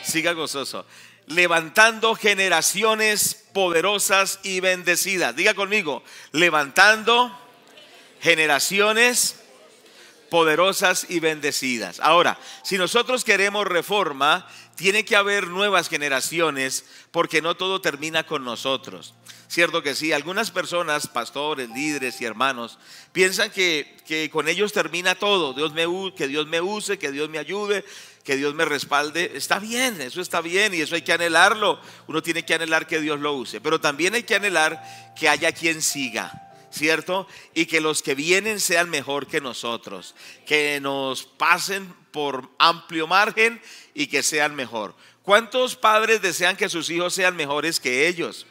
Siga gozoso. Levantando generaciones poderosas y bendecidas. Diga conmigo, levantando generaciones poderosas y bendecidas. Ahora, si nosotros queremos reforma, tiene que haber nuevas generaciones, porque no todo termina con nosotros. Cierto que sí, algunas personas, pastores, líderes y hermanos, piensan que con ellos termina todo. Que Dios me use, que Dios me ayude, que Dios me respalde. Está bien, eso está bien y eso hay que anhelarlo. Uno tiene que anhelar que Dios lo use, pero también hay que anhelar que haya quien siga, ¿cierto? Y que los que vienen sean mejor que nosotros, que nos pasen por amplio margen y que sean mejor. ¿Cuántos padres desean que sus hijos sean mejores que ellos?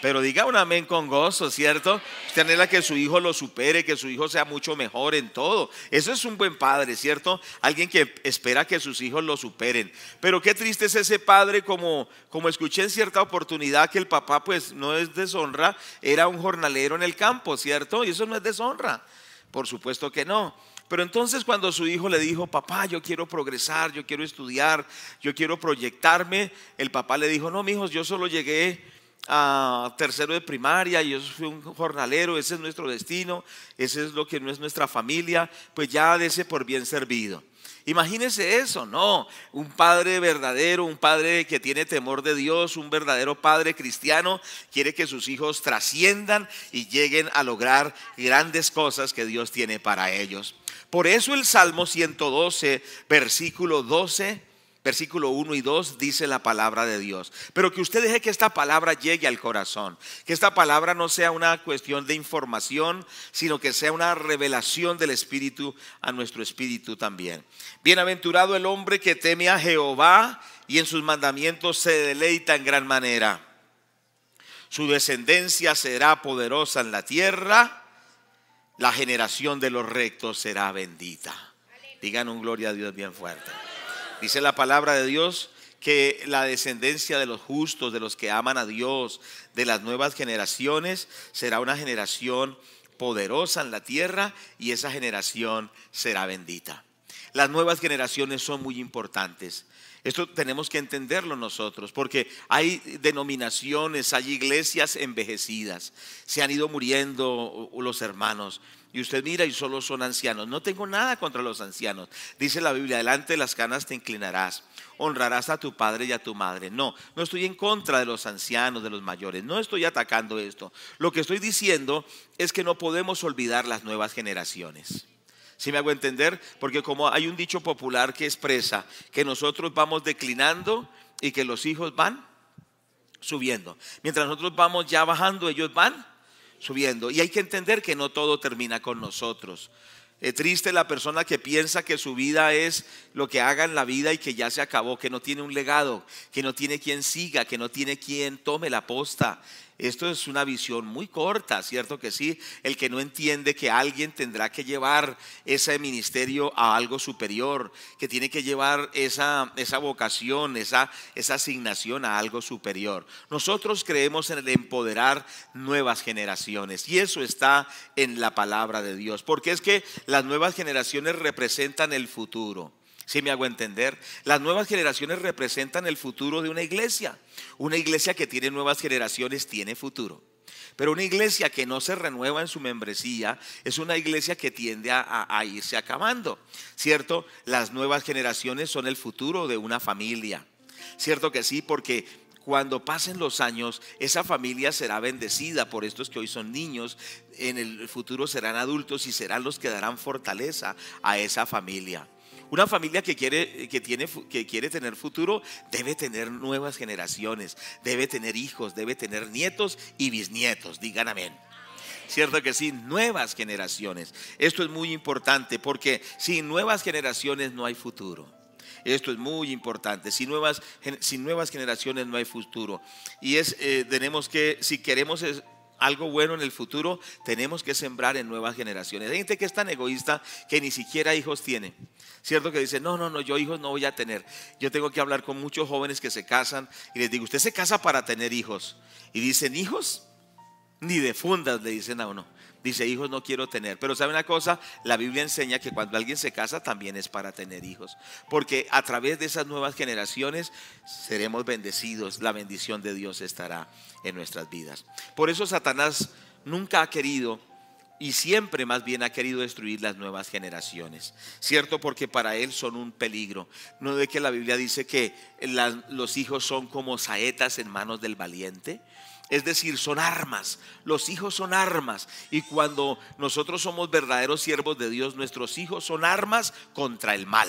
Pero diga un amén con gozo, ¿cierto? Usted anhela que su hijo lo supere, que su hijo sea mucho mejor en todo. Eso es un buen padre, ¿cierto? Alguien que espera que sus hijos lo superen. Pero qué triste es ese padre, como escuché en cierta oportunidad, que el papá pues no es deshonra, era un jornalero en el campo, ¿cierto? Y eso no es deshonra, por supuesto que no. Pero entonces cuando su hijo le dijo: papá, yo quiero progresar, yo quiero estudiar, yo quiero proyectarme, el papá le dijo: no, mijos, yo solo llegué a tercero de primaria y yo fui un jornalero, ese es nuestro destino, ese es lo que no es nuestra familia, pues ya dése por bien servido. Imagínense eso, no, un padre verdadero, un padre que tiene temor de Dios, un verdadero padre cristiano, quiere que sus hijos trasciendan y lleguen a lograr grandes cosas que Dios tiene para ellos. Por eso el Salmo 112, versículo 12, versículo 1 y 2 dice la palabra de Dios. Pero que usted deje que esta palabra llegue al corazón, que esta palabra no sea una cuestión de información, sino que sea una revelación del Espíritu a nuestro espíritu también. Bienaventurado el hombre que teme a Jehová y en sus mandamientos se deleita en gran manera. Su descendencia será poderosa en la tierra, la generación de los rectos será bendita. Digan un gloria a Dios bien fuerte. Dice la palabra de Dios que la descendencia de los justos, de los que aman a Dios, de las nuevas generaciones, será una generación poderosa en la tierra y esa generación será bendita. Las nuevas generaciones son muy importantes. Esto tenemos que entenderlo nosotros, porque hay denominaciones, hay iglesias envejecidas, se han ido muriendo los hermanos. Y usted mira y solo son ancianos. No tengo nada contra los ancianos. Dice la Biblia: delante de las canas te inclinarás, honrarás a tu padre y a tu madre. No estoy en contra de los ancianos, de los mayores. No estoy atacando esto. Lo que estoy diciendo es que no podemos olvidar las nuevas generaciones. ¿Sí me hago entender? Porque como hay un dicho popular que expresa que nosotros vamos declinando y que los hijos van subiendo. Mientras nosotros vamos ya bajando, ellos van subiendo. Y hay que entender que no todo termina con nosotros. Triste la persona que piensa que su vida es lo que haga en la vida y que ya se acabó, que no tiene un legado, que no tiene quien siga, que no tiene quien tome la posta. Esto es una visión muy corta, ¿cierto que sí? El que no entiende que alguien tendrá que llevar ese ministerio a algo superior, que tiene que llevar esa vocación, esa asignación a algo superior. Nosotros creemos en el empoderar nuevas generaciones y eso está en la palabra de Dios, porque es que las nuevas generaciones representan el futuro. ¿Sí me hago entender? Las nuevas generaciones representan el futuro de una iglesia. Una iglesia que tiene nuevas generaciones tiene futuro. Pero una iglesia que no se renueva en su membresía es una iglesia que tiende a irse acabando, ¿cierto? Las nuevas generaciones son el futuro de una familia. ¿Cierto que sí? Porque cuando pasen los años, esa familia será bendecida por estos que hoy son niños. En el futuro serán adultos y serán los que darán fortaleza a esa familia. Una familia que quiere tener futuro debe tener nuevas generaciones, debe tener hijos, debe tener nietos y bisnietos. Digan amén. Cierto que sí, nuevas generaciones. Esto es muy importante porque sin nuevas generaciones no hay futuro. Esto es muy importante. Sin nuevas generaciones no hay futuro. Y tenemos que, si queremos algo bueno en el futuro, tenemos que sembrar en nuevas generaciones. Hay gente que es tan egoísta que ni siquiera hijos tiene, ¿cierto? Que dice: no, yo hijos no voy a tener. Yo tengo que hablar con muchos jóvenes que se casan y les digo: usted se casa para tener hijos, y dicen: ¿hijos? ni de fundas le dicen a uno. Dice, hijos no quiero tener. Pero ¿sabe una cosa? La Biblia enseña que cuando alguien se casa también es para tener hijos. Porque a través de esas nuevas generaciones seremos bendecidos. La bendición de Dios estará en nuestras vidas. Por eso Satanás nunca ha querido, y siempre más bien ha querido destruir las nuevas generaciones, ¿cierto? Porque para él son un peligro. ¿No ve que la Biblia dice que los hijos son como saetas en manos del valiente? Es decir, son armas. Los hijos son armas. Y cuando nosotros somos verdaderos siervos de Dios, nuestros hijos son armas contra el mal.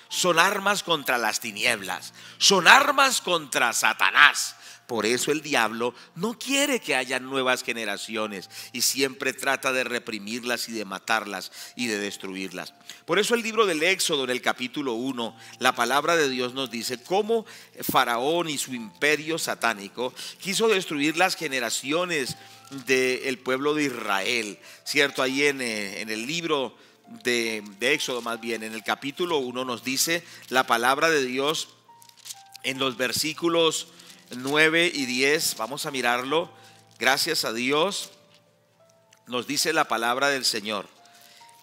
Son armas contra las tinieblas. Son armas contra Satanás. Por eso el diablo no quiere que haya nuevas generaciones y siempre trata de reprimirlas y de matarlas y de destruirlas. Por eso el libro del Éxodo, en el capítulo 1, la palabra de Dios nos dice cómo Faraón y su imperio satánico quiso destruir las generaciones del pueblo de Israel, ¿cierto? Ahí en el libro de Éxodo, más bien en el capítulo 1, nos dice la palabra de Dios en los versículos 9 y 10, vamos a mirarlo. Gracias a Dios, nos dice la palabra del Señor.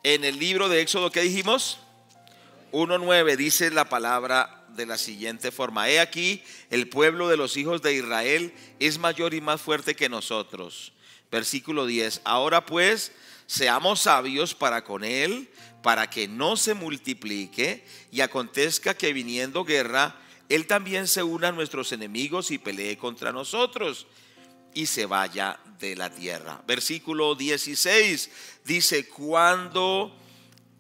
En el libro de Éxodo, ¿qué dijimos? 1:9 dice la palabra de la siguiente forma: he aquí, el pueblo de los hijos de Israel es mayor y más fuerte que nosotros. Versículo 10: ahora pues, seamos sabios para con él, para que no se multiplique, y acontezca que viniendo guerra, él también se una a nuestros enemigos y pelee contra nosotros y se vaya de la tierra. Versículo 16 dice: cuando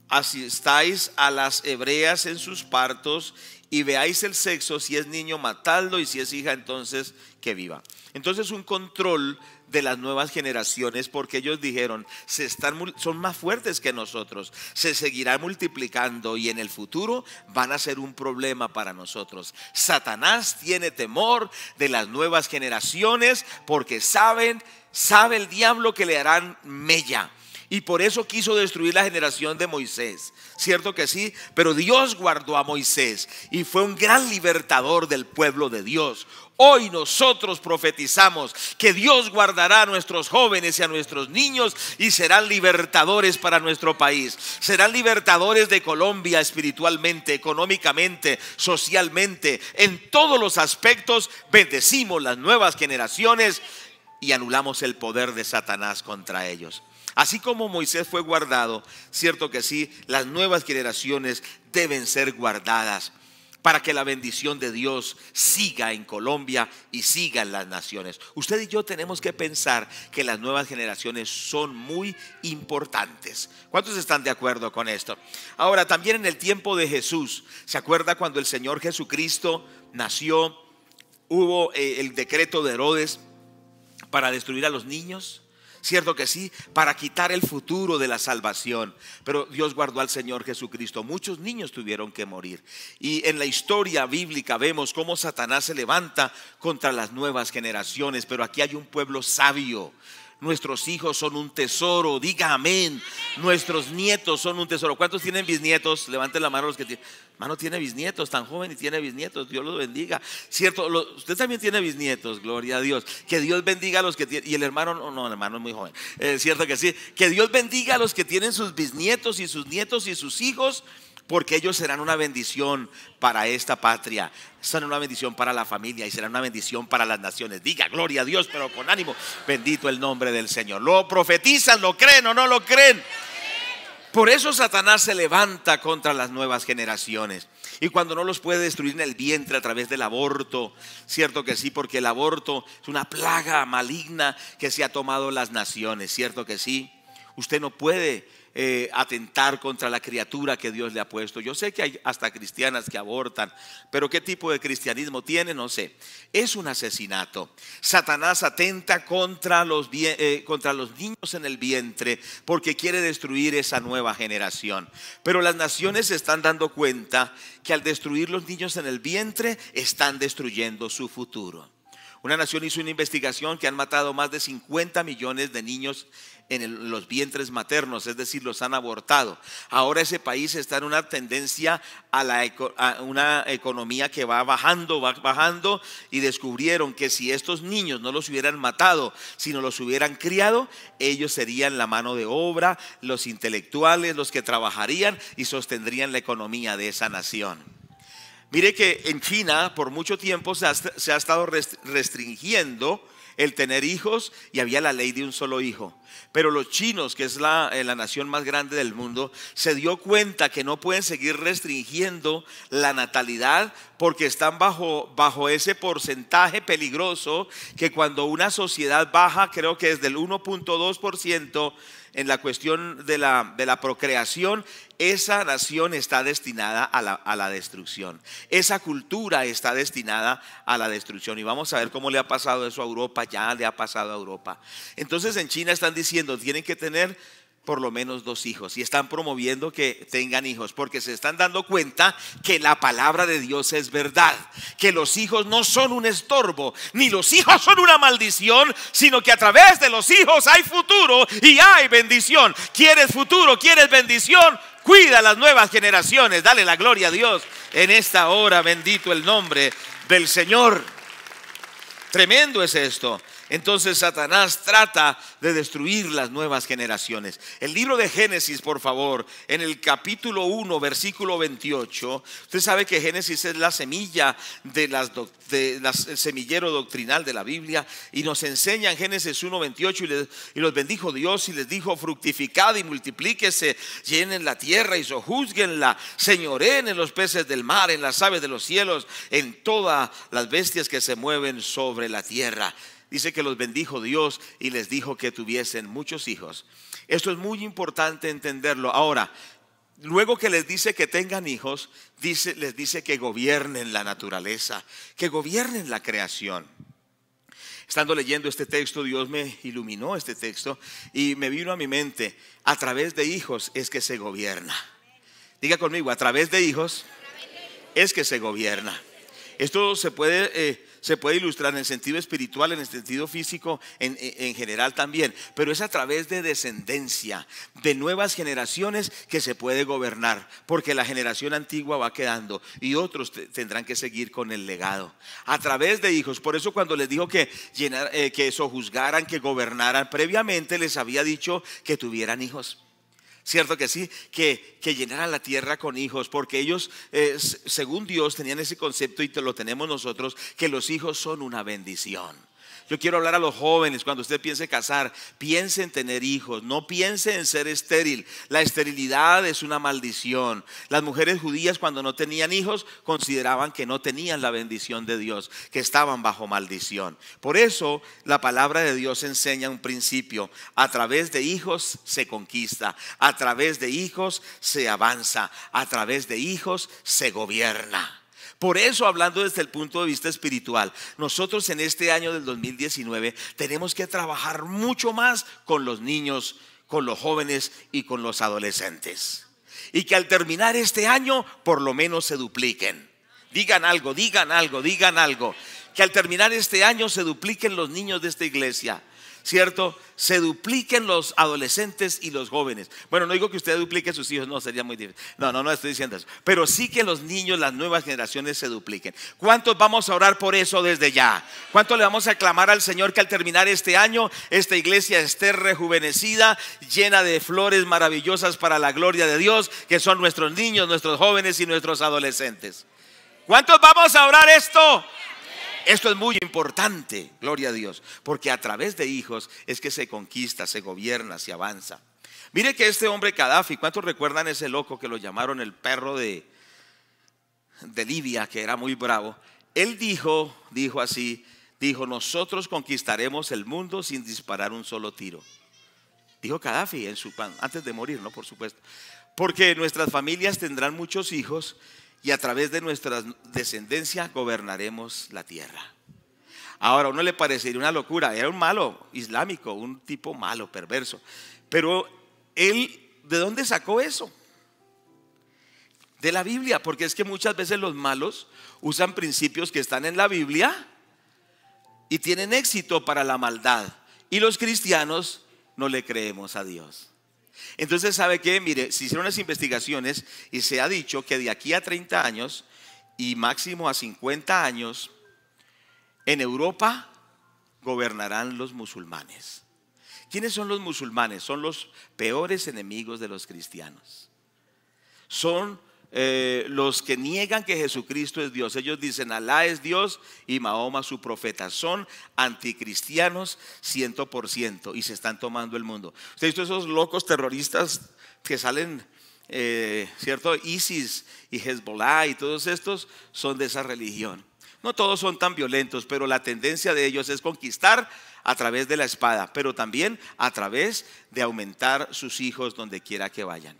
asistáis a las hebreas en sus partos y veáis el sexo, si es niño, matadlo, y si es hija, entonces que viva. Entonces, un control de las nuevas generaciones, porque ellos dijeron, son más fuertes que nosotros, se seguirán multiplicando y en el futuro van a ser un problema para nosotros. Satanás tiene temor de las nuevas generaciones porque sabe el diablo que le harán mella. Y por eso quiso destruir la generación de Moisés. Cierto que sí, pero Dios guardó a Moisés y fue un gran libertador del pueblo de Dios. Hoy nosotros profetizamos que Dios guardará a nuestros jóvenes y a nuestros niños y serán libertadores para nuestro país. Serán libertadores de Colombia espiritualmente, económicamente, socialmente. En todos los aspectos bendecimos las nuevas generaciones y anulamos el poder de Satanás contra ellos. Así como Moisés fue guardado, cierto que sí, las nuevas generaciones deben ser guardadas para que la bendición de Dios siga en Colombia y siga en las naciones. Usted y yo tenemos que pensar que las nuevas generaciones son muy importantes. ¿Cuántos están de acuerdo con esto? Ahora, también en el tiempo de Jesús, ¿se acuerda cuando el Señor Jesucristo nació? Hubo el decreto de Herodes para destruir a los niños. Cierto que sí, para quitar el futuro de la salvación. Pero Dios guardó al Señor Jesucristo. Muchos niños tuvieron que morir. Y en la historia bíblica vemos cómo Satanás se levanta contra las nuevas generaciones. Pero aquí hay un pueblo sabio. Nuestros hijos son un tesoro, diga amén. Nuestros nietos son un tesoro. ¿Cuántos tienen bisnietos? Levanten la mano los que tienen. Hermano, tiene bisnietos, tan joven y tiene bisnietos. Dios los bendiga. Cierto, usted también tiene bisnietos, gloria a Dios. Que Dios bendiga a los que tienen. Y el hermano, no, el hermano es muy joven. Cierto que sí. Que Dios bendiga a los que tienen sus bisnietos y sus nietos y sus hijos, porque ellos serán una bendición para esta patria, serán una bendición para la familia y serán una bendición para las naciones. Diga gloria a Dios, pero con ánimo. Bendito el nombre del Señor. ¿Lo profetizan, lo creen o no lo creen? Por eso Satanás se levanta contra las nuevas generaciones. Y cuando no los puede destruir en el vientre a través del aborto, cierto que sí, porque el aborto es una plaga maligna que se ha tomado las naciones, cierto que sí. Usted no puede atentar contra la criatura que Dios le ha puesto. Yo sé que hay hasta cristianas que abortan, pero ¿qué tipo de cristianismo tiene? No sé. Es un asesinato. Satanás atenta contra los niños en el vientre porque quiere destruir esa nueva generación. Pero las naciones se están dando cuenta que al destruir los niños en el vientre están destruyendo su futuro. Una nación hizo una investigación que han matado más de 50 millones de niños en los vientres maternos, es decir, los han abortado. Ahora ese país está en una tendencia a una economía que va bajando, y descubrieron que si estos niños no los hubieran matado, sino los hubieran criado, ellos serían la mano de obra, los intelectuales, los que trabajarían y sostendrían la economía de esa nación. Mire que en China por mucho tiempo se ha estado restringiendo el tener hijos, y había la ley de un solo hijo. Pero los chinos, que es la nación más grande del mundo, se dio cuenta que no pueden seguir restringiendo la natalidad, porque están bajo ese porcentaje peligroso que cuando una sociedad baja, creo que es del 1.2% en la cuestión de la procreación, esa nación está destinada a la destrucción. Esa cultura está destinada a la destrucción. Y vamos a ver cómo le ha pasado eso a Europa. Ya le ha pasado a Europa. Entonces en China están diciendo, tienen que tener por lo menos 2 hijos, y están promoviendo que tengan hijos, porque se están dando cuenta que la palabra de Dios es verdad, que los hijos no son un estorbo, ni los hijos son una maldición, sino que a través de los hijos hay futuro y hay bendición. ¿Quieres futuro? ¿Quieres bendición? Cuida las nuevas generaciones. Dale la gloria a Dios en esta hora. Bendito el nombre del Señor. Tremendo es esto. Entonces Satanás trata de destruir las nuevas generaciones. El libro de Génesis, por favor, en el capítulo 1, versículo 28. Usted sabe que Génesis es la semilla el semillero doctrinal de la Biblia, y nos enseña en Génesis 1, 28, y los bendijo Dios y les dijo: fructificad y multiplíquese, llenen la tierra y sojúzguenla, señoreen en los peces del mar, en las aves de los cielos, en todas las bestias que se mueven sobre la tierra. Dice que los bendijo Dios y les dijo que tuviesen muchos hijos. Esto es muy importante entenderlo. Ahora, luego que les dice que tengan hijos, les dice que gobiernen la naturaleza, que gobiernen la creación. Estando leyendo este texto, Dios me iluminó este texto y me vino a mi mente: a través de hijos es que se gobierna. Diga conmigo: a través de hijos es que se gobierna. Esto se puede ilustrar en el sentido espiritual, en el sentido físico, en general también. Pero es a través de descendencia, de nuevas generaciones, que se puede gobernar. Porque la generación antigua va quedando y otros tendrán que seguir con el legado. A través de hijos. Por eso cuando les dijo que sojuzgaran, que gobernaran, previamente les había dicho que tuvieran hijos. Cierto que sí, que llenaran la tierra con hijos, porque ellos, según Dios, tenían ese concepto, y lo tenemos nosotros, que los hijos son una bendición. Yo quiero hablar a los jóvenes: cuando usted piense casar, piense en tener hijos, no piense en ser estéril. La esterilidad es una maldición. Las mujeres judías, cuando no tenían hijos, consideraban que no tenían la bendición de Dios, que estaban bajo maldición. Por eso la palabra de Dios enseña un principio: a través de hijos se conquista, a través de hijos se avanza, a través de hijos se gobierna. Por eso, hablando desde el punto de vista espiritual, nosotros en este año del 2019 tenemos que trabajar mucho más con los niños, con los jóvenes y con los adolescentes. Y que al terminar este año por lo menos se dupliquen. Digan algo, digan algo, digan algo. Que al terminar este año se dupliquen los niños de esta iglesia, ¿cierto? Se dupliquen los adolescentes y los jóvenes. Bueno, no digo que usted duplique a sus hijos, no, sería muy difícil. No estoy diciendo eso. Pero sí que los niños, las nuevas generaciones se dupliquen. ¿Cuántos vamos a orar por eso desde ya? ¿Cuántos le vamos a clamar al Señor que al terminar este año esta iglesia esté rejuvenecida, llena de flores maravillosas para la gloria de Dios, que son nuestros niños, nuestros jóvenes y nuestros adolescentes? ¿Cuántos vamos a orar esto? Esto es muy importante, gloria a Dios, porque a través de hijos es que se conquista, se gobierna, se avanza. Mire que este hombre Gaddafi, ¿cuántos recuerdan ese loco que lo llamaron el perro de Libia, que era muy bravo? Él dijo así: nosotros conquistaremos el mundo sin disparar un solo tiro. Dijo Gaddafi antes de morir, ¿no? Por supuesto. Porque nuestras familias tendrán muchos hijos, y a través de nuestra descendencia gobernaremos la tierra. Ahora, a uno le parecería una locura. Era un malo islámico, un tipo malo, perverso. Pero él, ¿de dónde sacó eso? De la Biblia. Porque es que muchas veces los malos usan principios que están en la Biblia y tienen éxito para la maldad, y los cristianos no le creemos a Dios. Entonces, ¿sabe qué? Mire, se hicieron unas investigaciones y se ha dicho que de aquí a 30 años y máximo a 50 años, en Europa gobernarán los musulmanes. ¿Quiénes son los musulmanes? Son los peores enemigos de los cristianos. Son los que niegan que Jesucristo es Dios. Ellos dicen Alá es Dios y Mahoma su profeta. Son anticristianos 100% y se están tomando el mundo. ¿Usted ha visto esos locos terroristas que salen, cierto? ISIS y Hezbollah y todos estos son de esa religión. No todos son tan violentos, pero la tendencia de ellos es conquistar a través de la espada, pero también a través de aumentar sus hijos donde quiera que vayan.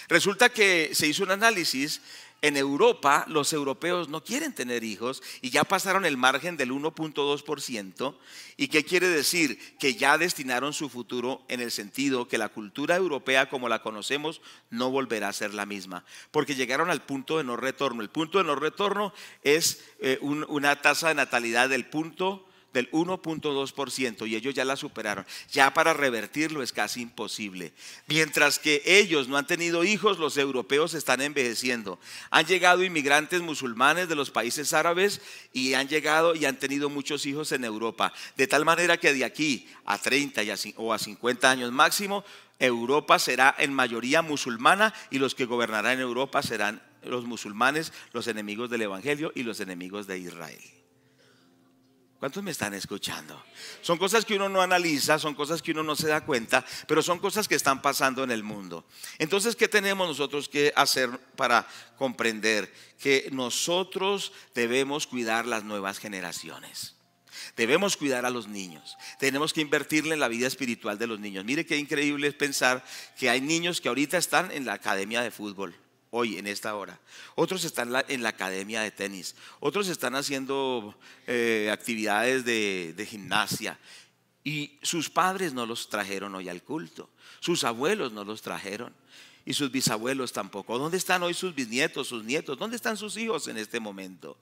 Resulta que se hizo un análisis. En Europa los europeos no quieren tener hijos y ya pasaron el margen del 1.2%. ¿Y qué quiere decir? Que ya destinaron su futuro, en el sentido que la cultura europea como la conocemos no volverá a ser la misma, porque llegaron al punto de no retorno. El punto de no retorno es una tasa de natalidad del 1.2% y ellos ya la superaron. Ya para revertirlo es casi imposible. Mientras que ellos no han tenido hijos, los europeos están envejeciendo. Han llegado inmigrantes musulmanes de los países árabes y han llegado y han tenido muchos hijos en Europa, de tal manera que de aquí a 30 o a 50 años máximo, Europa será en mayoría musulmana y los que gobernarán en Europa serán los musulmanes, los enemigos del evangelio y los enemigos de Israel. ¿Cuántos me están escuchando? Son cosas que uno no analiza, son cosas que uno no se da cuenta, pero son cosas que están pasando en el mundo. Entonces, ¿qué tenemos nosotros que hacer para comprender que nosotros debemos cuidar las nuevas generaciones? Debemos cuidar a los niños. Tenemos que invertirle en la vida espiritual de los niños. Mire qué increíble es pensar que hay niños que ahorita están en la academia de fútbol. Hoy, en esta hora. Otros están en la academia de tenis. Otros están haciendo actividades de gimnasia. Y sus padres no los trajeron hoy al culto. Sus abuelos no los trajeron. Y sus bisabuelos tampoco. ¿Dónde están hoy sus bisnietos, sus nietos? ¿Dónde están sus hijos en este momento?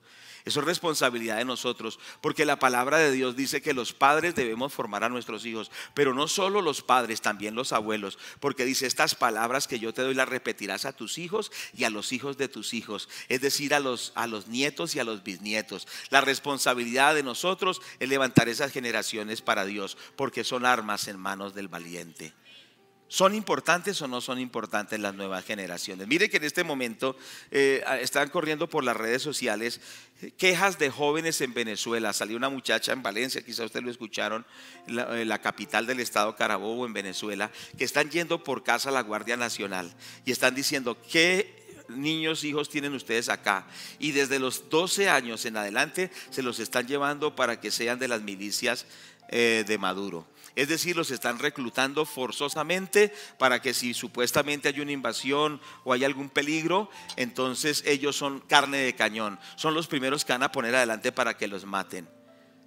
Eso es responsabilidad de nosotros, porque la palabra de Dios dice que los padres debemos formar a nuestros hijos, pero no solo los padres, también los abuelos, porque dice: estas palabras que yo te doy las repetirás a tus hijos y a los hijos de tus hijos, es decir, a los nietos y a los bisnietos. La responsabilidad de nosotros es levantar esas generaciones para Dios, porque son armas en manos del valiente. ¿Son importantes o no son importantes las nuevas generaciones? Mire que en este momento están corriendo por las redes sociales quejas de jóvenes en Venezuela. Salió una muchacha en Valencia, quizá ustedes lo escucharon, la capital del estado Carabobo, en Venezuela, que están yendo por casa a la Guardia Nacional y están diciendo: ¿qué niños, hijos tienen ustedes acá? Y desde los 12 años en adelante se los están llevando para que sean de las milicias de Maduro. Es decir, los están reclutando forzosamente para que si supuestamente hay una invasión o hay algún peligro, entonces ellos son carne de cañón. Son los primeros que van a poner adelante para que los maten.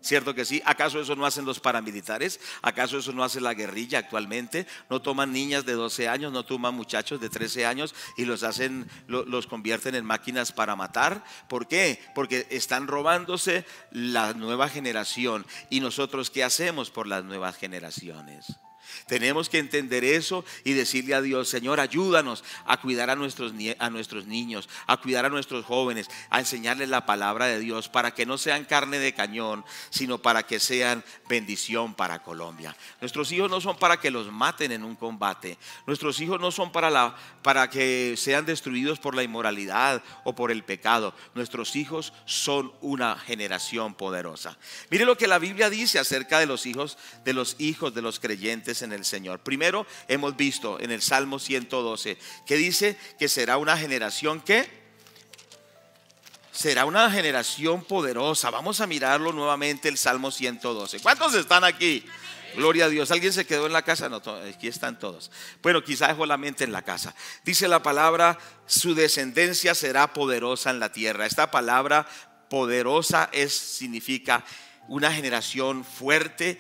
¿Cierto que sí? ¿Acaso eso no hacen los paramilitares? ¿Acaso eso no hace la guerrilla actualmente? No toman niñas de 12 años, no toman muchachos de 13 años y los convierten en máquinas para matar. ¿Por qué? Porque están robándose la nueva generación. ¿Y nosotros qué hacemos por las nuevas generaciones? Tenemos que entender eso y decirle a Dios: Señor, ayúdanos a cuidar a nuestros niños, a cuidar a nuestros jóvenes, a enseñarles la palabra de Dios, para que no sean carne de cañón, sino para que sean bendición para Colombia. Nuestros hijos no son para que los maten en un combate. Nuestros hijos no son para que sean destruidos por la inmoralidad o por el pecado. Nuestros hijos son una generación poderosa. Mire lo que la Biblia dice acerca de los hijos de los creyentes en el Señor. Primero, hemos visto en el Salmo 112 que dice que será una generación será una generación poderosa. Vamos a mirarlo nuevamente, el Salmo 112. ¿Cuántos están aquí? Gloria a Dios. ¿Alguien se quedó en la casa? No, aquí están todos. Bueno, quizá dejó la mente en la casa. Dice la palabra: su descendencia será poderosa en la tierra. Esta palabra poderosa significa una generación fuerte,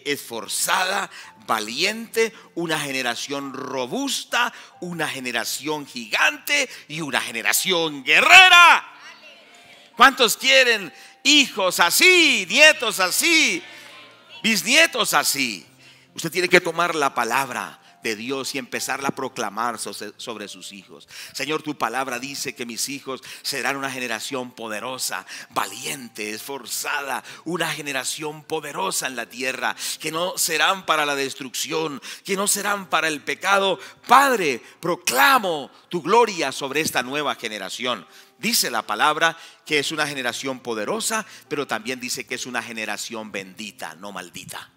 esforzada, valiente, una generación robusta, una generación gigante y una generación guerrera. ¿Cuántos quieren hijos así, nietos así, bisnietos así. Usted tiene que tomar la palabra de Dios y empezarla a proclamar sobre sus hijos. Señor, tu palabra dice que mis hijos serán una generación poderosa, valiente, esforzada, una generación poderosa en la tierra, que no serán para la destrucción, que no serán para el pecado. Padre, proclamo tu gloria sobre esta nueva generación. Dice la palabra que es una generación poderosa, pero también dice que es una generación bendita, no maldita.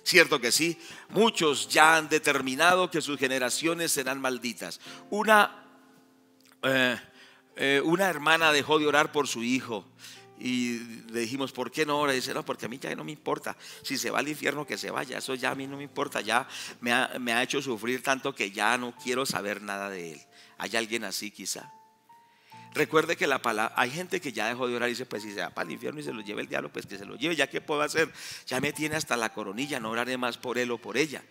Cierto que sí, muchos ya han determinado que sus generaciones serán malditas. Una hermana dejó de orar por su hijo y le dijimos, ¿por qué no ora? Y dice, no, porque a mí ya no me importa. Si se va al infierno, que se vaya. Eso ya a mí no me importa. Ya me ha hecho sufrir tanto que ya no quiero saber nada de él. ¿Hay alguien así quizá? Recuerde que la palabra, hay gente que ya dejó de orar y dice, pues si se va para el infierno y se lo lleve el diablo, pues que se lo lleve, ya que puedo hacer, ya me tiene hasta la coronilla, no oraré más por él o por ella.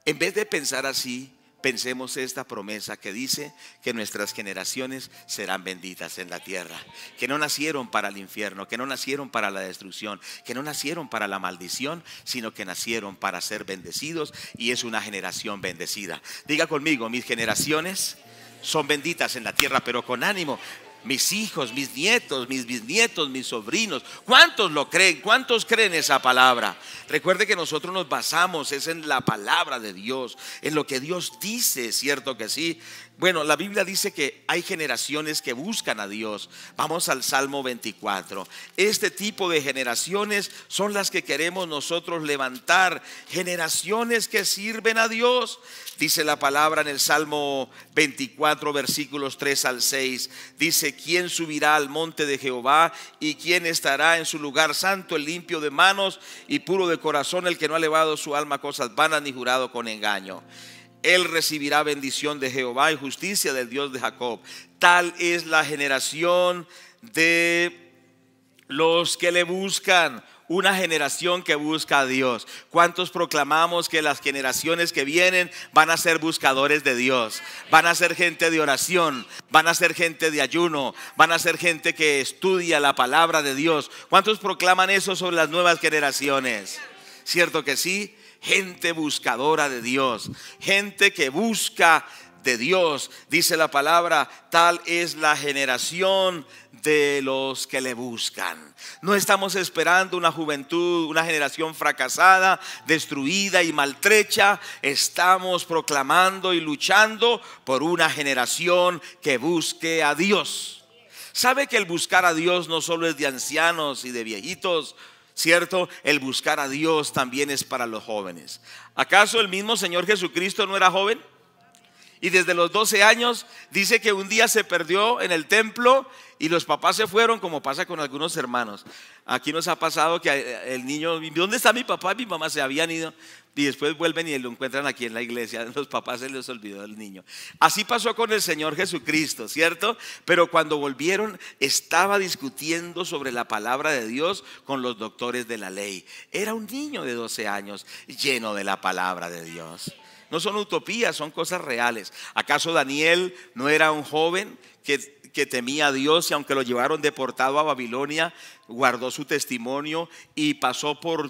En vez de pensar así, pensemos esta promesa que dice que nuestras generaciones serán benditas en la tierra, que no nacieron para el infierno, que no nacieron para la destrucción, que no nacieron para la maldición, sino que nacieron para ser bendecidos, y es una generación bendecida. Diga conmigo, mis generaciones son benditas en la tierra, pero con ánimo. Mis hijos, mis nietos, mis bisnietos, mis sobrinos. ¿Cuántos lo creen? ¿Cuántos creen esa palabra? Recuerde que nosotros nos basamos es en la palabra de Dios, en lo que Dios dice, ¿cierto que sí? Bueno, la Biblia dice que hay generaciones que buscan a Dios. Vamos al Salmo 24. Este tipo de generaciones son las que queremos nosotros levantar. Generaciones que sirven a Dios. Dice la palabra en el Salmo 24, versículos 3 al 6. Dice, ¿quién subirá al monte de Jehová? ¿Y quién estará en su lugar santo? El limpio de manos y puro de corazón, el que no ha elevado su alma a cosas vanas ni jurado con engaño. Él recibirá bendición de Jehová y justicia del Dios de Jacob. Tal es la generación de los que le buscan. Una generación que busca a Dios. ¿Cuántos proclamamos que las generaciones que vienen van a ser buscadores de Dios? Van a ser gente de oración, van a ser gente de ayuno, van a ser gente que estudia la palabra de Dios. ¿Cuántos proclaman eso sobre las nuevas generaciones? ¿Cierto que sí? Gente buscadora de Dios, gente que busca de Dios. Dice la palabra, tal es la generación de los que le buscan. No estamos esperando una juventud, una generación fracasada, destruida y maltrecha. Estamos proclamando y luchando por una generación que busque a Dios. ¿Sabe que el buscar a Dios no solo es de ancianos y de viejitos? ¿Cierto? El buscar a Dios también es para los jóvenes. ¿Acaso el mismo Señor Jesucristo no era joven? Y desde los 12 años dice que un día se perdió en el templo y los papás se fueron, como pasa con algunos hermanos. Aquí nos ha pasado que el niño, ¿dónde está mi papá y mi mamá? Se habían ido y después vuelven y lo encuentran aquí en la iglesia. Los papás se les olvidó del niño. Así pasó con el Señor Jesucristo, ¿cierto? Pero cuando volvieron estaba discutiendo sobre la palabra de Dios con los doctores de la ley. Era un niño de 12 años lleno de la palabra de Dios. No son utopías, son cosas reales. ¿Acaso Daniel no era un joven que temía a Dios y aunque lo llevaron deportado a Babilonia, guardó su testimonio y pasó por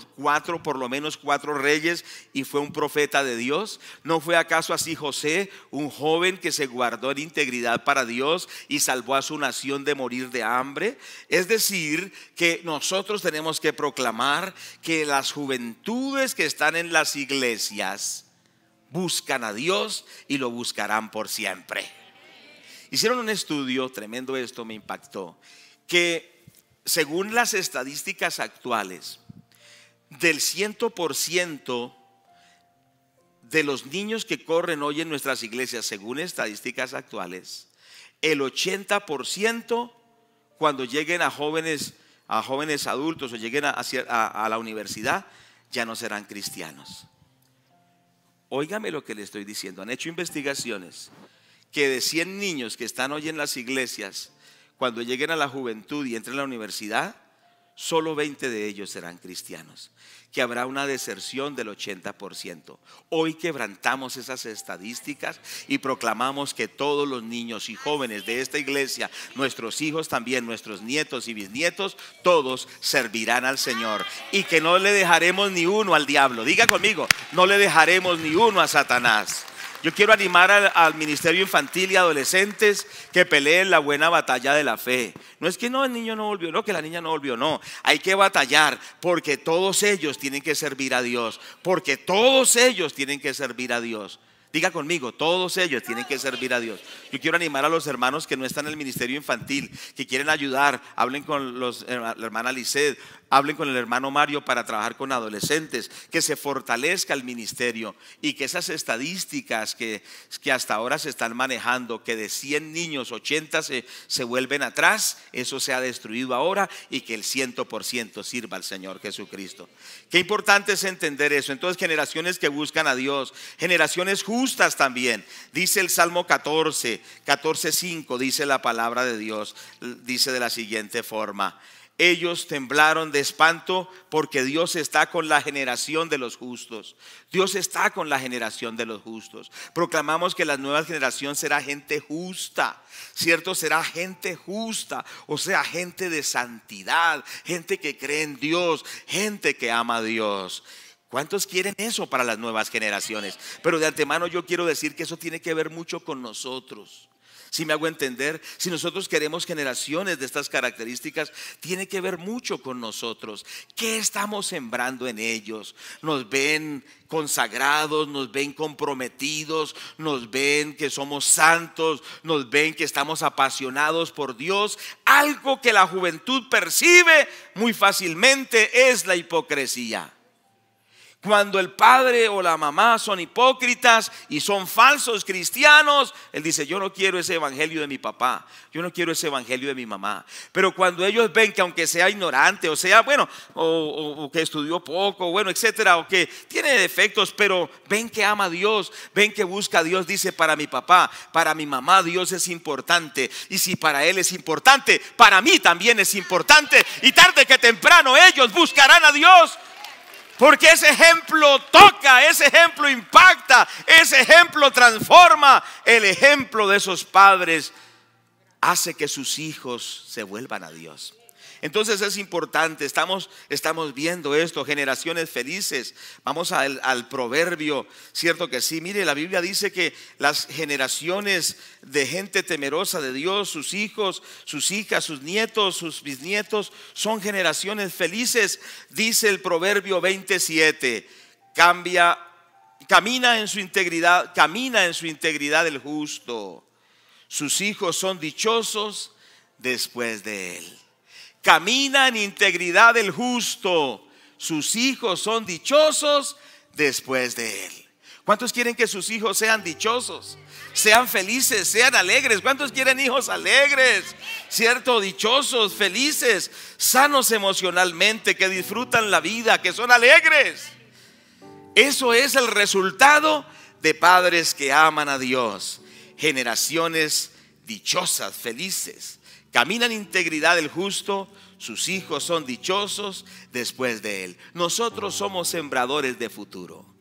lo menos 4 reyes y fue un profeta de Dios? ¿No fue acaso así José, un joven que se guardó en integridad para Dios y salvó a su nación de morir de hambre? Es decir, que nosotros tenemos que proclamar que las juventudes que están en las iglesias buscan a Dios y lo buscarán por siempre. Hicieron un estudio, tremendo, esto me impactó, que según las estadísticas actuales, del 100% de los niños que corren hoy en nuestras iglesias, según estadísticas actuales, el 80% cuando lleguen a jóvenes adultos o lleguen a la universidad, ya no serán cristianos. Óigame lo que le estoy diciendo. Han hecho investigaciones que de 100 niños que están hoy en las iglesias, cuando lleguen a la juventud y entren a la universidad, solo 20 de ellos serán cristianos, que habrá una deserción del 80%. Hoy quebrantamos esas estadísticas y proclamamos que todos los niños y jóvenes de esta iglesia, nuestros hijos también, nuestros nietos y bisnietos, todos servirán al Señor, y que no le dejaremos ni uno al diablo. Diga conmigo, no le dejaremos ni uno a Satanás. Yo quiero animar al ministerio infantil y adolescentes que peleen la buena batalla de la fe. No es que no, el niño no volvió, no, que la niña no volvió, no. Hay que batallar, porque todos ellos tienen que servir a Dios. Porque todos ellos tienen que servir a Dios. Diga conmigo, todos ellos tienen que servir a Dios. Yo quiero animar a los hermanos que no están en el ministerio infantil, que quieren ayudar. Hablen con la hermana Lisset, hablen con el hermano Mario para trabajar con adolescentes, que se fortalezca el ministerio, y que esas estadísticas que hasta ahora se están manejando, que de 100 niños 80 se vuelven atrás, eso sea destruido ahora, y que el 100% sirva al Señor Jesucristo. Qué importante es entender eso. Entonces, generaciones que buscan a Dios, generaciones justas también. Dice el Salmo 14:5, dice la palabra de Dios, dice de la siguiente forma: ellos temblaron de espanto, porque Dios está con la generación de los justos. Dios está con la generación de los justos. Proclamamos que la nueva generación será gente justa, ¿cierto? Será gente justa, o sea, gente de santidad, gente que cree en Dios, gente que ama a Dios. ¿Cuántos quieren eso para las nuevas generaciones? Pero de antemano yo quiero decir que eso tiene que ver mucho con nosotros. Si me hago entender, si nosotros queremos generaciones de estas características, tiene que ver mucho con nosotros. ¿Qué estamos sembrando en ellos? Nos ven consagrados, nos ven comprometidos, nos ven que somos santos, nos ven que estamos apasionados por Dios. Algo que la juventud percibe muy fácilmente es la hipocresía. Cuando el padre o la mamá son hipócritas y son falsos cristianos, él dice: yo no quiero ese evangelio de mi papá, yo no quiero ese evangelio de mi mamá. Pero cuando ellos ven que aunque sea ignorante, o sea, bueno, o que estudió poco, bueno, etcétera, o que tiene defectos, pero ven que ama a Dios, ven que busca a Dios, dice: para mi papá, para mi mamá, Dios es importante. Y si para él es importante, para mí también es importante. Y tarde que temprano ellos buscarán a Dios. Porque ese ejemplo toca, ese ejemplo impacta, ese ejemplo transforma. El ejemplo de esos padres hace que sus hijos se vuelvan a Dios. Entonces es importante, estamos viendo esto, generaciones felices. Vamos al proverbio, cierto que sí. Mire, la Biblia dice que las generaciones de gente temerosa de Dios, sus hijos, sus hijas, sus nietos, sus bisnietos, son generaciones felices. Dice el proverbio 27, camina en su integridad el justo. Sus hijos son dichosos después de él. Camina en integridad el justo, sus hijos son dichosos después de él. ¿Cuántos quieren que sus hijos sean dichosos, sean felices, sean alegres? ¿Cuántos quieren hijos alegres, cierto? Dichosos, felices, sanos emocionalmente, que disfrutan la vida, que son alegres. Eso es el resultado de padres que aman a Dios. Generaciones dichosas, felices. Camina en integridad el justo, sus hijos son dichosos después de él. Nosotros somos sembradores de futuro.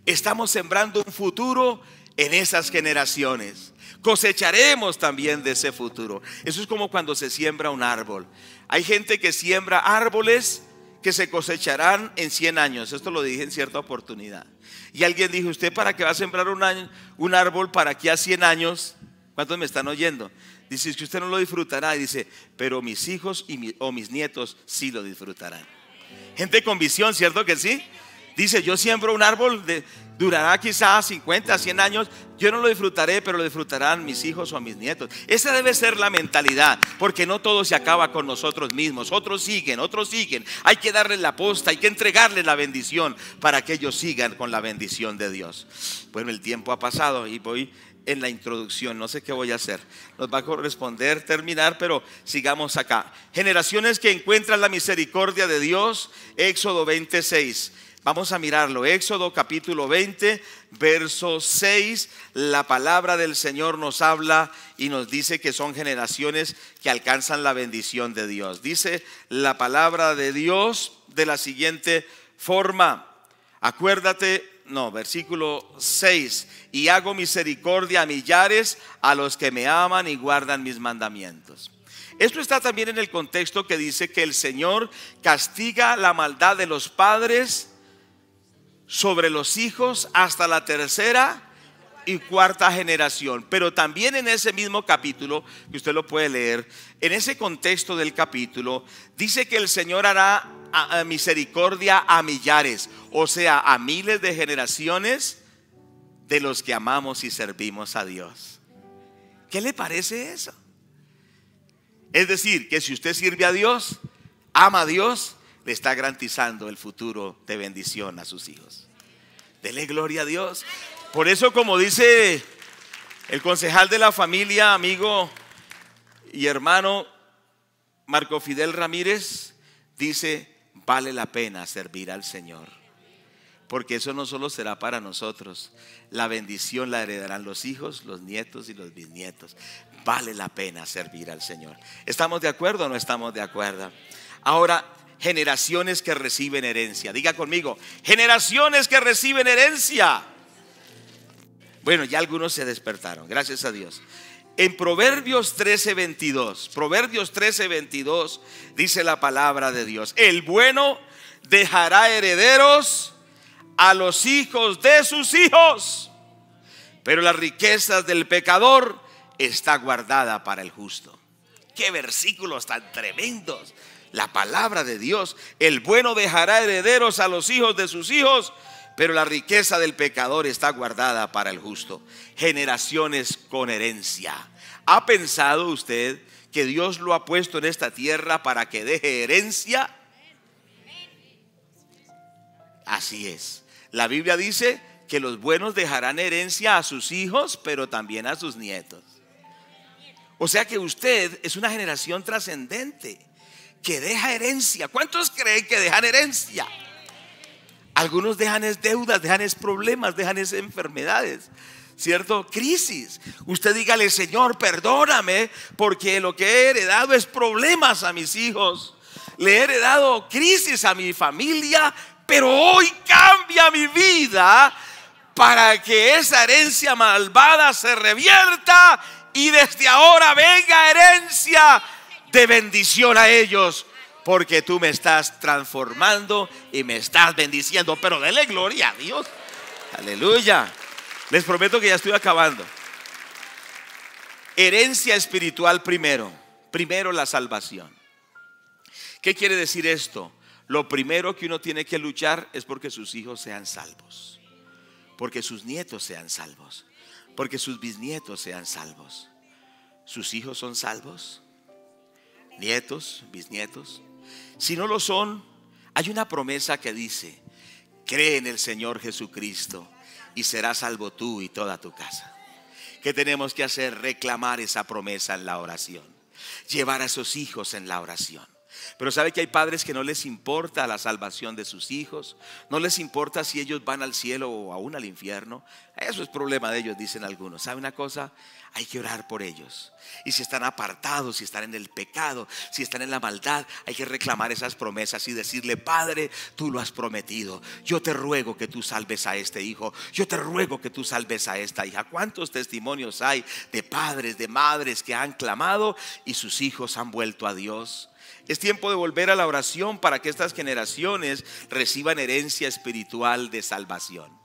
Estamos sembrando un futuro en esas generaciones. Cosecharemos también de ese futuro. Eso es como cuando se siembra un árbol. Hay gente que siembra árboles que se cosecharán en 100 años. Esto lo dije en cierta oportunidad. Y alguien dijo: ¿usted para qué va a sembrar un árbol para aquí a 100 años? ¿Cuántos me están oyendo? Dice: es que usted no lo disfrutará. Y dice: pero mis hijos o mis nietos sí lo disfrutarán. Gente con visión, ¿cierto que sí? Dice: yo siembro un árbol, durará quizás 50, 100 años. Yo no lo disfrutaré, pero lo disfrutarán mis hijos o mis nietos. Esa debe ser la mentalidad, porque no todo se acaba con nosotros mismos. Otros siguen. Hay que darle la posta, hay que entregarle la bendición para que ellos sigan con la bendición de Dios. Bueno, el tiempo ha pasado y voy en la introducción, no sé qué voy a hacer. Nos va a corresponder terminar, pero sigamos acá. Generaciones que encuentran la misericordia de Dios. Éxodo 26. Vamos a mirarlo. Éxodo capítulo 20, verso 6. La palabra del Señor nos habla y nos dice que son generaciones que alcanzan la bendición de Dios. Dice la palabra de Dios de la siguiente forma. Versículo 6. Y hago misericordia a millares, a los que me aman y guardan mis mandamientos. Esto está también en el contexto que dice que el Señor castiga la maldad de los padres sobre los hijos hasta la tercera y cuarta generación. Pero también en ese mismo capítulo, que usted lo puede leer, en ese contexto del capítulo, dice que el Señor hará misericordia a millares, o sea, a miles de generaciones de los que amamos y servimos a Dios. ¿Qué le parece eso? Es decir, que si usted sirve a Dios, ama a Dios, le está garantizando el futuro de bendición a sus hijos. Dele gloria a Dios. Por eso, como dice el concejal de la familia, amigo y hermano Marco Fidel Ramírez, dice: vale la pena servir al Señor, porque eso no solo será para nosotros, la bendición la heredarán los hijos, los nietos y los bisnietos. Vale la pena servir al Señor. ¿Estamos de acuerdo o no estamos de acuerdo? Ahora, generaciones que reciben herencia. Diga conmigo: generaciones que reciben herencia. Bueno, ya algunos se despertaron, gracias a Dios. En Proverbios 13:22 dice la palabra de Dios: el bueno dejará herederos a los hijos de sus hijos, pero las riquezas del pecador está guardada para el justo. Qué versículos tan tremendos. La palabra de Dios: el bueno dejará herederos a los hijos de sus hijos, pero la riqueza del pecador está guardada para el justo. Generaciones con herencia. ¿Ha pensado usted que Dios lo ha puesto en esta tierra para que deje herencia? Así es. La Biblia dice que los buenos dejarán herencia a sus hijos, pero también a sus nietos. O sea que usted es una generación trascendente que deja herencia. ¿Cuántos creen que dejan herencia? Algunos dejan es deudas, dejan es problemas, dejan es enfermedades, ¿cierto? Crisis. Usted dígale: Señor, perdóname, porque lo que he heredado es problemas a mis hijos. Le he heredado crisis a mi familia, pero hoy cambia mi vida para que esa herencia malvada se revierta y desde ahora venga herencia de bendición a ellos, porque tú me estás transformando y me estás bendiciendo. Pero dele gloria a Dios. Aleluya. Les prometo que ya estoy acabando. Herencia espiritual primero la salvación. ¿Qué quiere decir esto? Lo primero que uno tiene que luchar es porque sus hijos sean salvos, porque sus nietos sean salvos, porque sus bisnietos sean salvos. ¿Sus hijos son salvos? ¿Nietos, bisnietos? Si no lo son, hay una promesa que dice: cree en el Señor Jesucristo y serás salvo tú y toda tu casa. ¿Qué tenemos que hacer? Reclamar esa promesa en la oración, llevar a esos hijos en la oración. Pero sabe que hay padres que no les importa la salvación de sus hijos, no les importa si ellos van al cielo o aún al infierno. Eso es problema de ellos, dicen algunos. ¿Sabe una cosa? Hay que orar por ellos. Y si están apartados, si están en el pecado, si están en la maldad, hay que reclamar esas promesas y decirle: Padre, tú lo has prometido. Yo te ruego que tú salves a este hijo. Yo te ruego que tú salves a esta hija. ¿Cuántos testimonios hay de padres, de madres que han clamado y sus hijos han vuelto a Dios? Es tiempo de volver a la oración para que estas generaciones reciban herencia espiritual de salvación.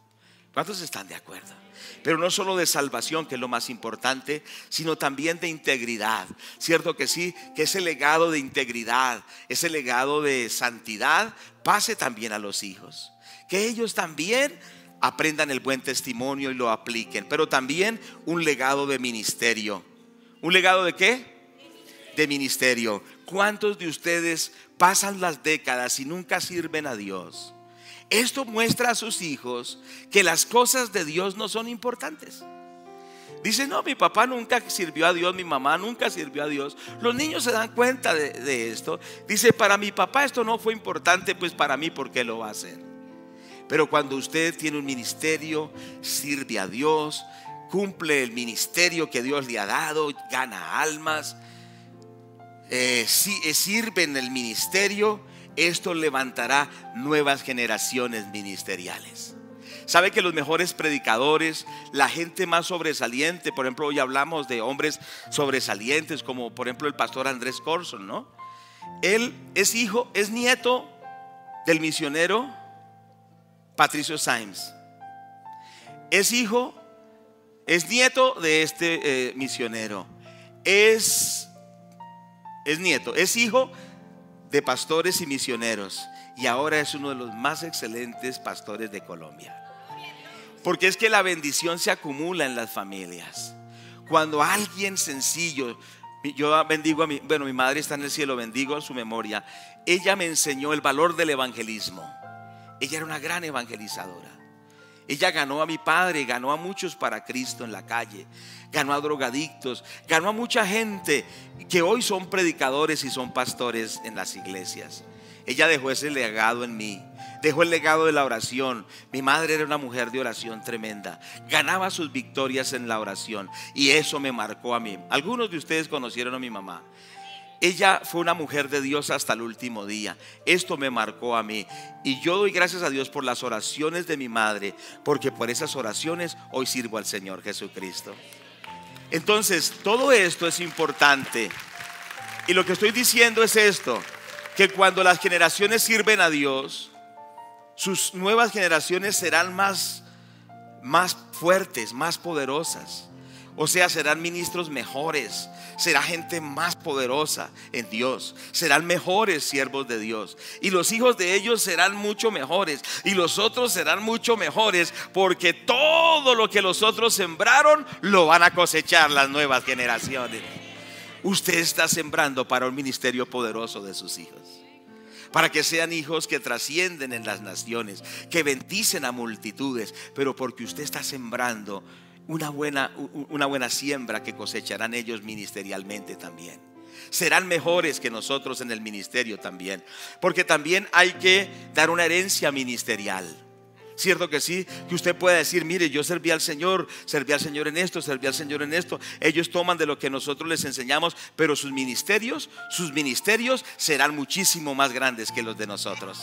¿Cuántos están de acuerdo? Pero no solo de salvación, que es lo más importante, sino también de integridad. Cierto que sí, que ese legado de integridad, ese legado de santidad pase también a los hijos. Que ellos también aprendan el buen testimonio y lo apliquen. Pero también un legado de ministerio. ¿Un legado de qué? De ministerio. ¿Cuántos de ustedes pasan las décadas y nunca sirven a Dios? Esto muestra a sus hijos que las cosas de Dios no son importantes. Dicen: no, mi papá nunca sirvió a Dios, mi mamá nunca sirvió a Dios. Los niños se dan cuenta de esto. Dice: para mi papá esto no fue importante, pues para mí, ¿por qué lo va a hacer? Pero cuando usted tiene un ministerio, sirve a Dios, cumple el ministerio que Dios le ha dado, gana almas, sirve en el ministerio, esto levantará nuevas generaciones ministeriales. Sabe que los mejores predicadores, la gente más sobresaliente, por ejemplo, hoy hablamos de hombres sobresalientes como por ejemplo el pastor Andrés Corson, ¿no? Él es nieto del misionero Patricio Symes. Es nieto de este misionero. Es hijo de pastores y misioneros. Y ahora es uno de los más excelentes pastores de Colombia. Porque es que la bendición se acumula en las familias. Cuando alguien sencillo, yo bendigo a mi madre está en el cielo, bendigo su memoria. Ella me enseñó el valor del evangelismo. Ella era una gran evangelizadora. Ella ganó a mi padre, ganó a muchos para Cristo en la calle, ganó a drogadictos, ganó a mucha gente que hoy son predicadores y son pastores en las iglesias. Ella dejó ese legado en mí, dejó el legado de la oración. Mi madre era una mujer de oración tremenda, ganaba sus victorias en la oración y eso me marcó a mí. Algunos de ustedes conocieron a mi mamá. Ella fue una mujer de Dios hasta el último día. Esto me marcó a mí. Y yo doy gracias a Dios por las oraciones de mi madre, porque por esas oraciones hoy sirvo al Señor Jesucristo. Entonces, todo esto es importante. Y lo que estoy diciendo es esto: que cuando las generaciones sirven a Dios, sus nuevas generaciones serán más fuertes, más poderosas. O sea, serán ministros mejores, será gente más poderosa en Dios, serán mejores siervos de Dios. Y los hijos de ellos serán mucho mejores, y los otros serán mucho mejores, porque todo lo que los otros sembraron lo van a cosechar las nuevas generaciones. Usted está sembrando para un ministerio poderoso de sus hijos, para que sean hijos que trascienden en las naciones, que bendicen a multitudes, pero porque usted está sembrando una buena siembra que cosecharán ellos ministerialmente también. Serán mejores que nosotros en el ministerio también, porque también hay que dar una herencia ministerial. Cierto que sí, que usted pueda decir: mire, yo serví al Señor en esto, serví al Señor en esto. Ellos toman de lo que nosotros les enseñamos, pero sus ministerios serán muchísimo más grandes que los de nosotros.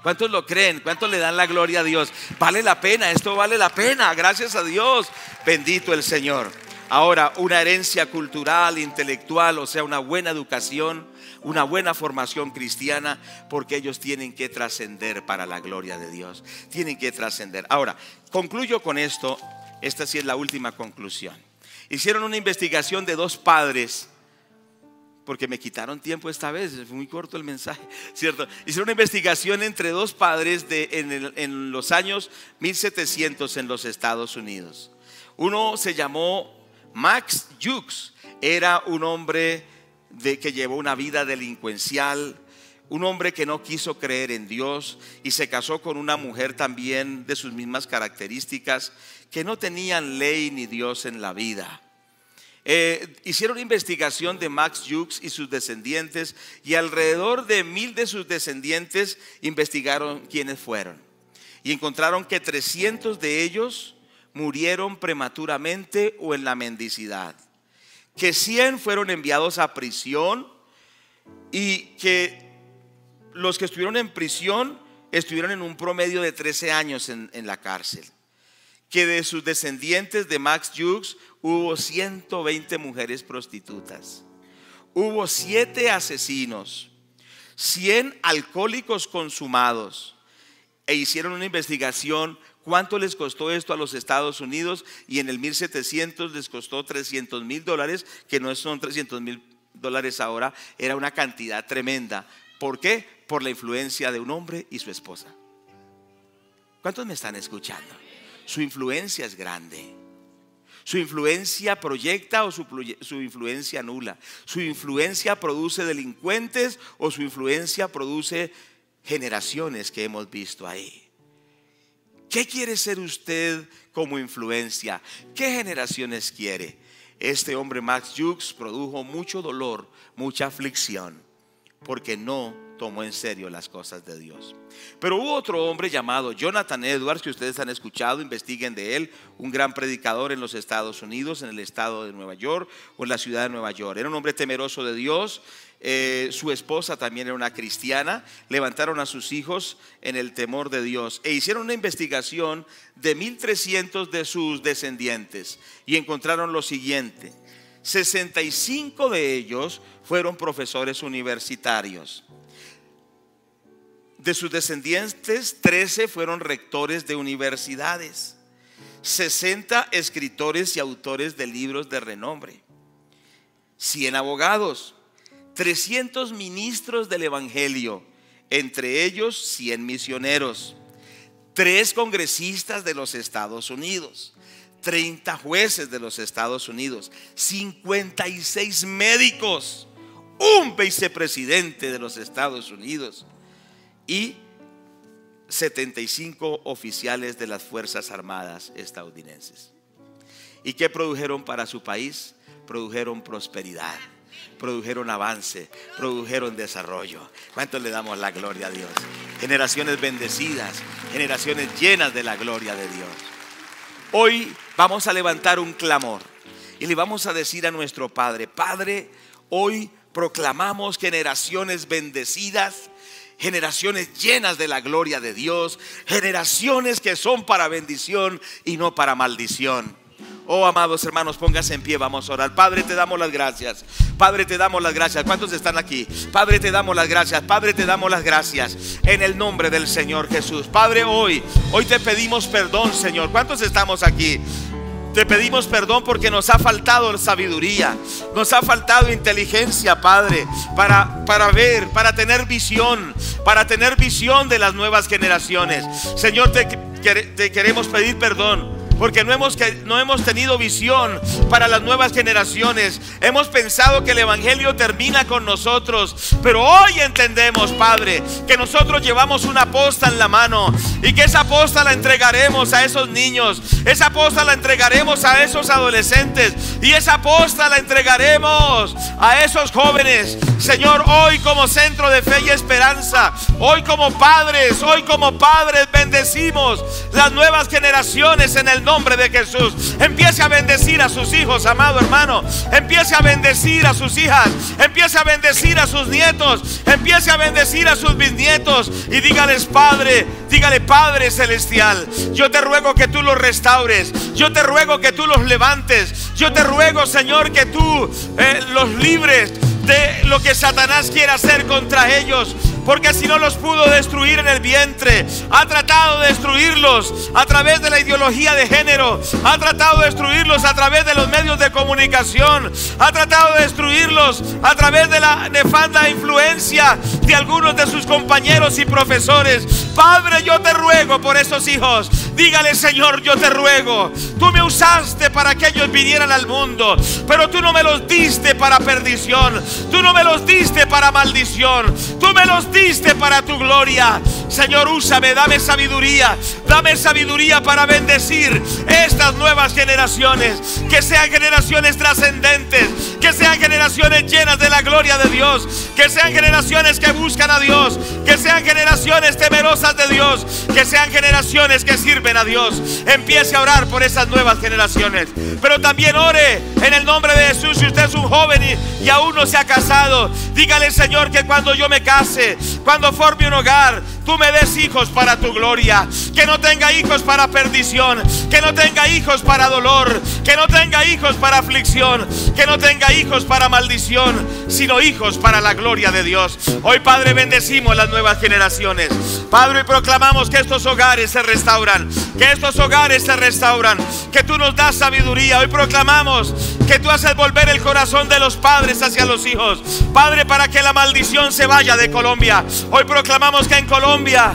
¿Cuántos lo creen? ¿Cuántos le dan la gloria a Dios? Vale la pena, esto vale la pena, gracias a Dios. Bendito el Señor. Ahora, una herencia cultural, intelectual, o sea, una buena educación, una buena formación cristiana, porque ellos tienen que trascender para la gloria de Dios. Tienen que trascender. Ahora, concluyo con esto. Esta sí es la última conclusión. Hicieron una investigación de 2 padres, porque me quitaron tiempo esta vez, fue muy corto el mensaje, ¿cierto? Hicieron una investigación entre 2 padres en los años 1700 en los Estados Unidos. Uno se llamó Max Jukes, era un hombre que llevó una vida delincuencial, un hombre que no quiso creer en Dios y se casó con una mujer también de sus mismas características, que no tenían ley ni Dios en la vida. Hicieron investigación de Max Jukes y sus descendientes, y alrededor de 1000 de sus descendientes investigaron quiénes fueron, y encontraron que 300 de ellos murieron prematuramente o en la mendicidad, que 100 fueron enviados a prisión, y que los que estuvieron en prisión estuvieron en un promedio de 13 años en la cárcel. Que de sus descendientes de Max Jukes hubo 120 mujeres prostitutas, hubo 7 asesinos, 100 alcohólicos consumados. E hicieron una investigación: ¿cuánto les costó esto a los Estados Unidos? Y en el 1700 les costó $300,000, que no son $300,000 ahora, era una cantidad tremenda. ¿Por qué? Por la influencia de un hombre y su esposa. ¿Cuántos me están escuchando? Su influencia es grande. Su influencia proyecta o su influencia anula. Su influencia produce delincuentes o su influencia produce generaciones que hemos visto ahí. ¿Qué quiere ser usted como influencia? ¿Qué generaciones quiere? Este hombre Max Jukes produjo mucho dolor, mucha aflicción, porque no tomó en serio las cosas de Dios. Pero hubo otro hombre llamado Jonathan Edwards, que ustedes han escuchado, investiguen de él, un gran predicador en los Estados Unidos, en el estado de Nueva York o en la ciudad de Nueva York. Era un hombre temeroso de Dios. Su esposa también era una cristiana. Levantaron a sus hijos en el temor de Dios e hicieron una investigación de 1300 de sus descendientes y encontraron lo siguiente: 65 de ellos fueron profesores universitarios. De sus descendientes, 13 fueron rectores de universidades, 60 escritores y autores de libros de renombre, 100 abogados, 300 ministros del evangelio, entre ellos 100 misioneros, 3 congresistas de los Estados Unidos, 30 jueces de los Estados Unidos, 56 médicos, un vicepresidente de los Estados Unidos y 75 oficiales de las Fuerzas Armadas estadounidenses. ¿Y qué produjeron para su país? Produjeron prosperidad, produjeron avance, produjeron desarrollo. ¿Cuánto le damos la gloria a Dios? Generaciones bendecidas, generaciones llenas de la gloria de Dios. Hoy vamos a levantar un clamor y le vamos a decir a nuestro Padre: Padre, hoy proclamamos generaciones bendecidas, generaciones llenas de la gloria de Dios, generaciones que son para bendición y no para maldición. Oh, amados hermanos, póngase en pie, vamos a orar. Padre, te damos las gracias. Padre, te damos las gracias. ¿Cuántos están aquí? Padre, te damos las gracias. Padre, te damos las gracias en el nombre del Señor Jesús. Padre, hoy te pedimos perdón, Señor. ¿Cuántos estamos aquí? Te pedimos perdón porque nos ha faltado sabiduría, nos ha faltado inteligencia, Padre, para ver, para tener visión de las nuevas generaciones. Señor, te queremos pedir perdón porque no hemos tenido visión para las nuevas generaciones. Hemos pensado que el evangelio termina con nosotros, pero hoy entendemos, Padre, que nosotros llevamos una posta en la mano y que esa posta la entregaremos a esos niños, esa posta la entregaremos a esos adolescentes y esa posta la entregaremos a esos jóvenes. Señor, hoy como Centro de Fe y Esperanza, hoy como padres bendecimos las nuevas generaciones en el nombre de Jesús. Empiece a bendecir a sus hijos, amado hermano. Empiece a bendecir a sus hijas, empiece a bendecir a sus nietos, empiece a bendecir a sus bisnietos y dígale Padre celestial, yo te ruego que tú los restaures, yo te ruego que tú los levantes, yo te ruego, Señor, que tú los libres de lo que Satanás quiera hacer contra ellos, porque si no los pudo destruir en el vientre, ha tratado de destruirlos a través de la ideología de género, ha tratado de destruirlos a través de los medios de comunicación, ha tratado de destruirlos a través de la nefanda influencia de algunos de sus compañeros y profesores. Padre, yo te ruego por esos hijos. Dígale: Señor, yo te ruego, tú me usaste para que ellos vinieran al mundo, pero tú no me los diste para perdición, tú no me los diste para maldición, tú me los diste para tu gloria. Señor, úsame, dame sabiduría para bendecir estas nuevas generaciones, que sean generaciones trascendentes, que sean generaciones llenas de la gloria de Dios, que sean generaciones que buscan a Dios, que sean generaciones temerosas de Dios, que sean generaciones que sirven a Dios. Empiece a orar por esas nuevas generaciones, pero también ore en el nombre de Jesús. Si usted es un joven y aún no se ha casado, dígale: Señor, que cuando yo me case, cuando forme un hogar, tú me des hijos para tu gloria, que no tenga hijos para perdición, que no tenga hijos para dolor, que no tenga hijos para aflicción, que no tenga hijos para maldición, sino hijos para la gloria de Dios. Hoy, Padre, bendecimos las nuevas generaciones, Padre, y proclamamos que estos hogares se restauran, que estos hogares se restauran, que tú nos das sabiduría. Hoy proclamamos que tú haces volver el corazón de los padres hacia los hijos, Padre, para que la maldición se vaya de Colombia. Hoy proclamamos que en Colombia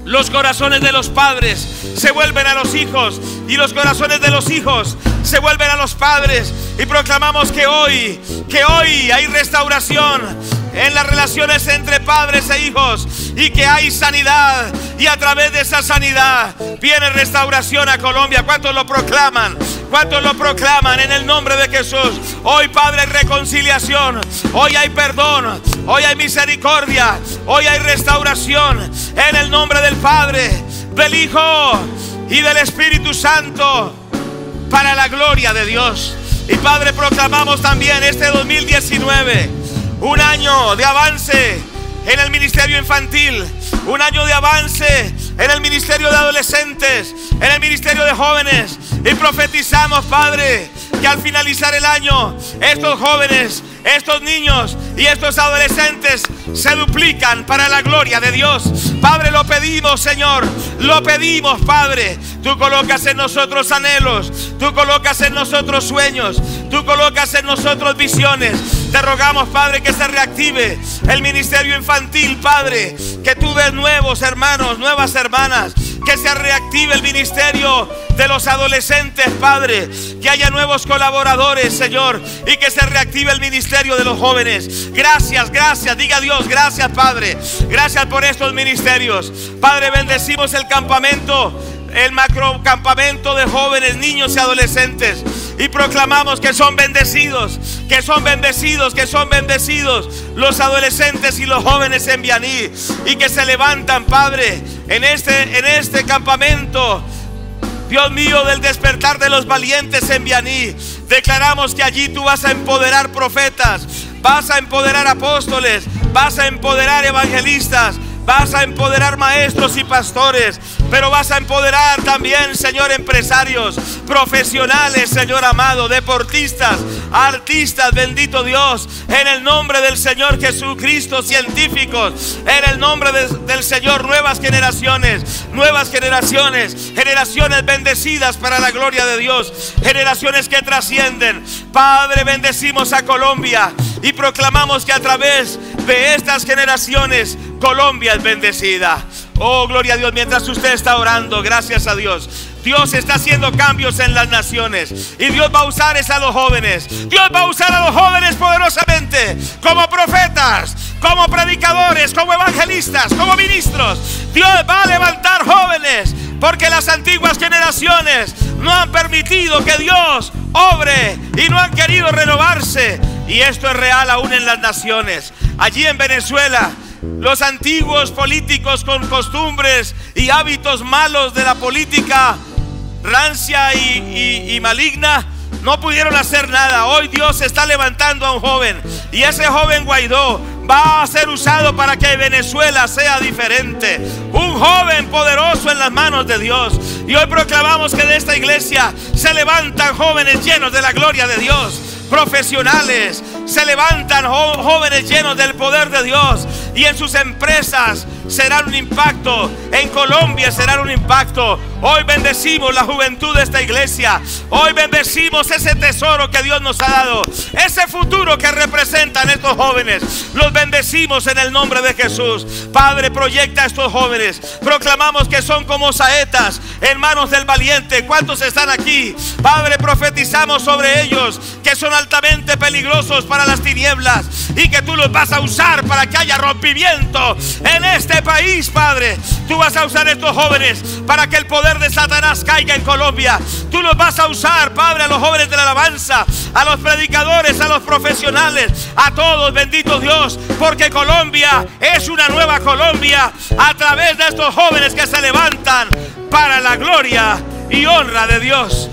los corazones de los padres se vuelven a los hijos y los corazones de los hijos se vuelven a los padres. Y proclamamos que hoy hay restauración en las relaciones entre padres e hijos, y que hay sanidad, y a través de esa sanidad viene restauración a Colombia. ¿Cuántos lo proclaman? ¿Cuántos lo proclaman en el nombre de Jesús? Hoy, Padre, hay reconciliación, hoy hay perdón, hoy hay misericordia, hoy hay restauración en el nombre del Padre, del Hijo y del Espíritu Santo, para la gloria de Dios. Y Padre, proclamamos también este 2019 un año de avance en el ministerio infantil, un año de avance en el ministerio de adolescentes, en el ministerio de jóvenes. Y profetizamos, Padre, que al finalizar el año, estos jóvenes, estos niños y estos adolescentes se duplican para la gloria de Dios. Padre, lo pedimos, Señor, lo pedimos, Padre. Tú colocas en nosotros anhelos, tú colocas en nosotros sueños, tú colocas en nosotros visiones. Te rogamos, Padre, que se reactive el ministerio infantil, Padre, que tú des nuevos hermanos, nuevas hermanas, que se reactive el ministerio de los adolescentes, Padre, que haya nuevos colaboradores, Señor, y que se reactive el ministerio de los jóvenes. Gracias, gracias, diga Dios, gracias, Padre, gracias por estos ministerios. Padre, bendecimos el campamento, el macro campamento de jóvenes, niños y adolescentes, y proclamamos que son bendecidos, que son bendecidos, que son bendecidos los adolescentes y los jóvenes en Vianney, y que se levantan, Padre, en este campamento, Dios mío, del despertar de los valientes en Vianney. Declaramos que allí tú vas a empoderar profetas, vas a empoderar apóstoles, vas a empoderar evangelistas, vas a empoderar maestros y pastores, pero vas a empoderar también, Señor, empresarios, profesionales, Señor amado, deportistas, artistas, bendito Dios, en el nombre del Señor Jesucristo, científicos, en el nombre del Señor, nuevas generaciones, generaciones bendecidas para la gloria de Dios, generaciones que trascienden. Padre, bendecimos a Colombia y proclamamos que a través de estas generaciones Colombia es bendecida. Oh, gloria a Dios. Mientras usted está orando, gracias a Dios, Dios está haciendo cambios en las naciones, y Dios va a usar a los jóvenes. Dios va a usar a los jóvenes poderosamente, como profetas, como predicadores, como evangelistas, como ministros. Dios va a levantar jóvenes, porque las antiguas generaciones no han permitido que Dios obre y no han querido renovarse. Y esto es real aún en las naciones. Allí en Venezuela, los antiguos políticos con costumbres y hábitos malos de la política rancia y maligna no pudieron hacer nada. Hoy Dios está levantando a un joven, y ese joven Guaidó va a ser usado para que Venezuela sea diferente. Un joven poderoso en las manos de Dios. Y hoy proclamamos que de esta iglesia se levantan jóvenes llenos de la gloria de Dios, profesionales, se levantan jóvenes llenos del poder de Dios, y en sus empresas serán un impacto, en Colombia serán un impacto. Hoy bendecimos la juventud de esta iglesia, hoy bendecimos ese tesoro que Dios nos ha dado, ese futuro que representan estos jóvenes, los bendecimos en el nombre de Jesús. Padre, proyecta a estos jóvenes, proclamamos que son como saetas en manos del valiente. ¿Cuántos están aquí? Padre, profetizamos sobre ellos que son altamente peligrosos para las tinieblas, y que tú los vas a usar para que haya rompimiento en este país. Padre, tú vas a usar a estos jóvenes para que el poder de Satanás caiga en Colombia. Tú los vas a usar, Padre, a los jóvenes de la alabanza, a los predicadores, a los profesionales, a todos, bendito Dios, porque Colombia es una nueva Colombia a través de estos jóvenes que se levantan para la gloria y honra de Dios.